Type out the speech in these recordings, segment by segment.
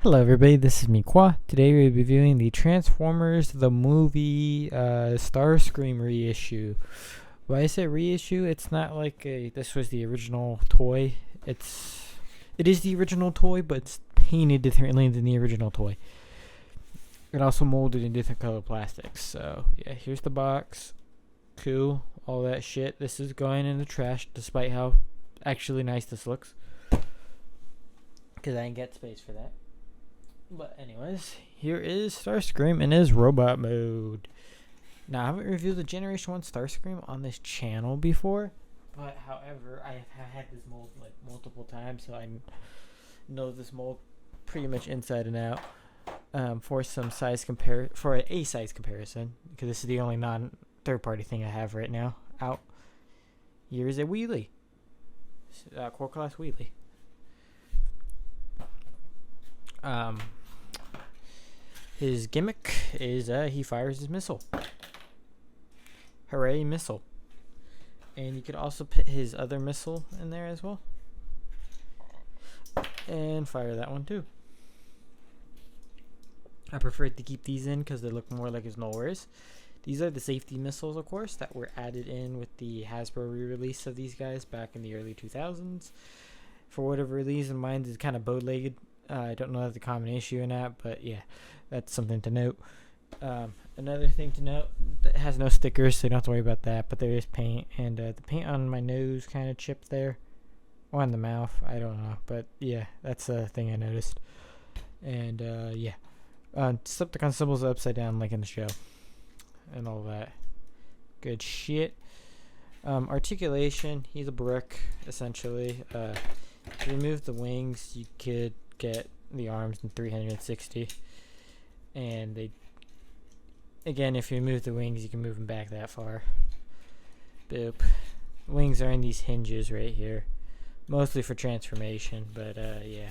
Hello everybody, this is me, Kwa. Today we'll be reviewing the Transformers the movie Starscream reissue. Why I say reissue, it's not like this was the original toy. It is the original toy, but it's painted differently than the original toy. It also molded in different color plastics. So yeah, here's the box. Cool, all that shit. This is going in the trash, despite how actually nice this looks. Because I didn't get space for that. But anyways, here is Starscream in his robot mode. Now, I haven't reviewed the Generation 1 Starscream on this channel before. But however, I have had this mold like multiple times, so I know this mold pretty much inside and out. For a size comparison, because this is the only non-third-party thing I have right now out. Here is a wheelie, core class wheelie. His gimmick is he fires his missile. Hooray, missile. And you could also put his other missile in there as well. And fire that one too. I prefer to keep these in because they look more like his Nolwares. These are the safety missiles, of course, that were added in with the Hasbro re-release of these guys back in the early 2000s. For whatever reason, mine is kind of bow-legged. I don't know the common issue in that, but yeah, that's something to note. Another thing to note, it has no stickers, so you don't have to worry about that, but there is paint, and the paint on my nose kind of chipped there, or on the mouth, I don't know, but yeah, that's a thing I noticed. And yeah, Decepticon symbols are upside down like in the show, and all that good shit. Articulation, he's a brick, essentially. To remove the wings, you could get the arms in 360, and they, again, if you move the wings, you can move them back that far. Boop. Wings are in these hinges right here, mostly for transformation, but yeah.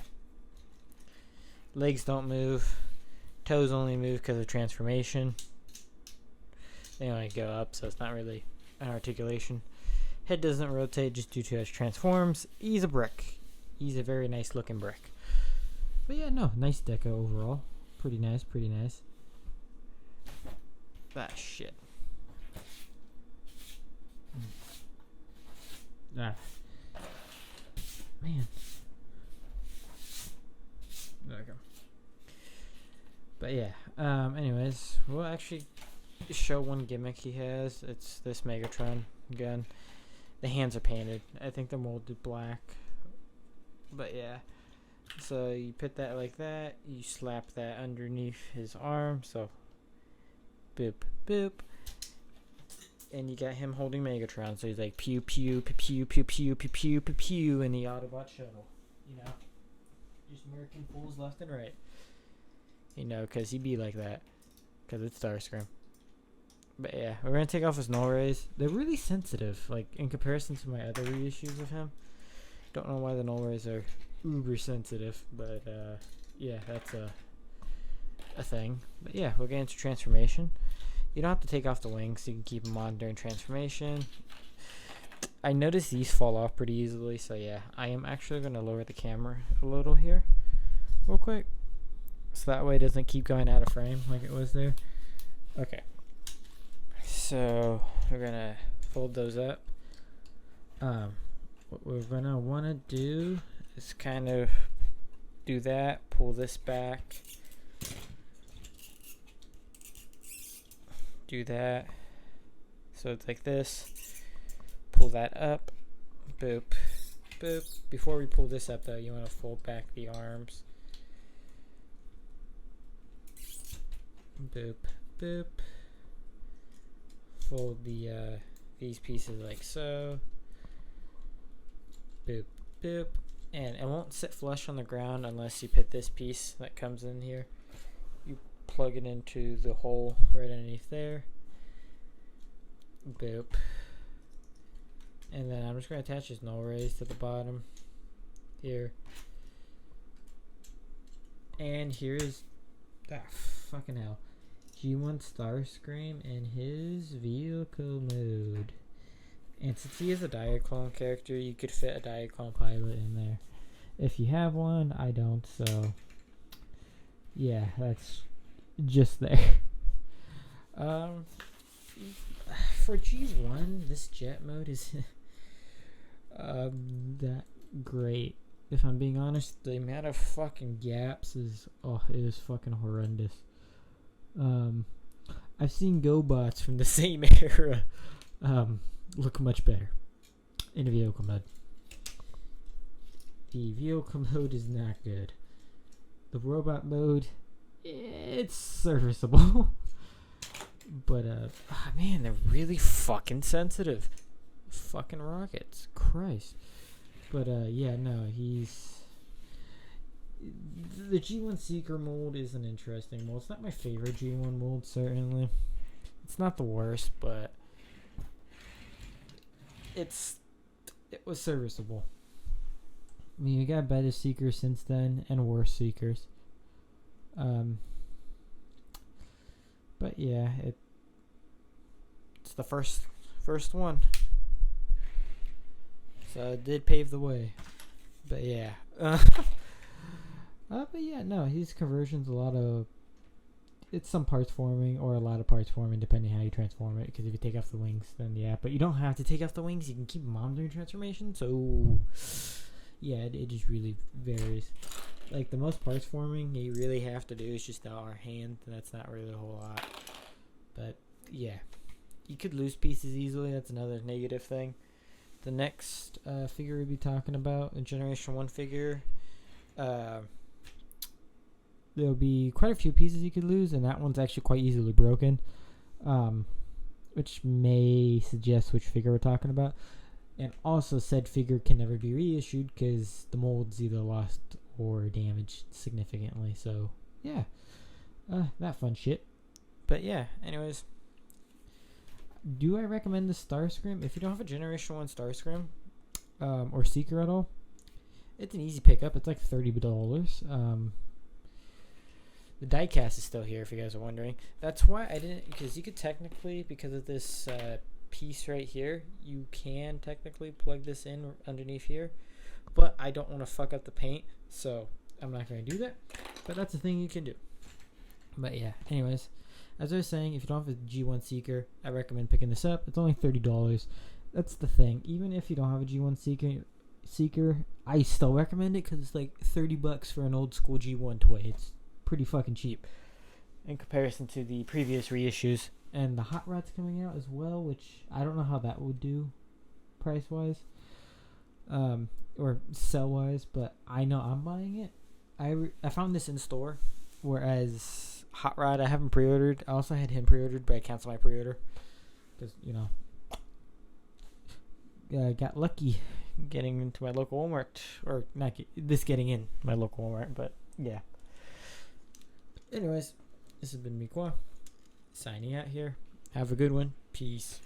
Legs don't move. Toes only move because of transformation. They only go up, so it's not really an articulation. Head doesn't rotate just due to as transforms. He's a brick. He's a very nice looking brick. But yeah, no, nice deco overall. Pretty nice, pretty nice. Ah, shit. Ah. Man. Okay. But yeah, anyways, we'll actually show one gimmick he has. It's this Megatron gun. The hands are painted. I think they're molded black. But yeah. So you put that like that, you slap that underneath his arm, so boop, boop. And you got him holding Megatron, so he's like pew pew pew pew pew pew pew pew pew pew in the Autobot shuttle. You know? Just murking fools left and right. You know, because he'd be like that. Because it's Starscream. But yeah, we're going to take off his null rays. They're really sensitive, like in comparison to my other reissues of him. Don't know why the null rays are uber sensitive, but yeah, that's a thing. But yeah, we'll get into transformation. You don't have to take off the wings, so you can keep them on during transformation. I noticed these fall off pretty easily, so yeah, I am actually going to lower the camera a little here real quick, so that way it doesn't keep going out of frame like it was there. Okay, so we're going to fold those up. What we're going to want to do is kind of do that, pull this back, do that, so it's like this, pull that up, boop, boop. Before we pull this up though, you want to fold back the arms, boop, boop, fold the these pieces like so, boop, boop. And it won't sit flush on the ground unless you put this piece that comes in here. You plug it into the hole right underneath there. Boop. And then I'm just going to attach his null rays to the bottom here. And here's, fucking hell, G1 Starscream in his vehicle mode. And since he is a Diaclone character, you could fit a Diaclone pilot in there. If you have one, I don't, so yeah, that's just there. Um, for G1, this jet mode is that great. If I'm being honest, the amount of fucking gaps it is fucking horrendous. I've seen GoBots from the same era look much better in a vehicle mode. The vehicle mode is not good. The robot mode, it's serviceable. But man, they're really fucking sensitive. Fucking rockets, Christ. But yeah, no, the G1 Seeker mold is an interesting mold. It's not my favorite G1 mold, certainly. It's not the worst, but it was serviceable. I mean, we got better Seekers since then and worse Seekers. But yeah, it's the first one. So it did pave the way. But yeah. But yeah, no, his conversion's it's some parts forming or a lot of parts forming depending how you transform it. Because if you take off the wings, then yeah. But you don't have to take off the wings. You can keep them on during transformation. So yeah, it just really varies. Like the most parts forming you really have to do is just our hand. That's not really a whole lot. But yeah, you could lose pieces easily. That's another negative thing. The next figure we'll be talking about, a Generation 1 figure, there'll be quite a few pieces you could lose, and that one's actually quite easily broken, which may suggest which figure we're talking about. And also, said figure can never be reissued because the mold's either lost or damaged significantly. So, yeah, that fun shit. But yeah, anyways, do I recommend the Starscream? If you don't have a Generation 1 Starscream or Seeker at all, it's an easy pickup. It's like $30. The diecast is still here if you guys are wondering. That's why I didn't, because you could technically, because of this piece right here, you can technically plug this in underneath here, but I don't want to fuck up the paint, so I'm not going to do that. But that's a thing you can do. But yeah, anyways, as I was saying, if you don't have a G1 Seeker, I recommend picking this up. It's only $30. That's the thing. Even if you don't have a G1 Seeker, I still recommend it because it's like $30 for an old school G1 toy. It's pretty fucking cheap in comparison to the previous reissues. And the Hot Rod's coming out as well, which I don't know how that would do price-wise or sell-wise, but I know I'm buying it. I found this in store, whereas Hot Rod I haven't pre-ordered. I also had him pre-ordered, but I canceled my pre-order because, I got lucky getting into my local Walmart, or not getting in my local Walmart, but yeah. Anyways, this has been Mikwa signing out here. Have a good one. Peace.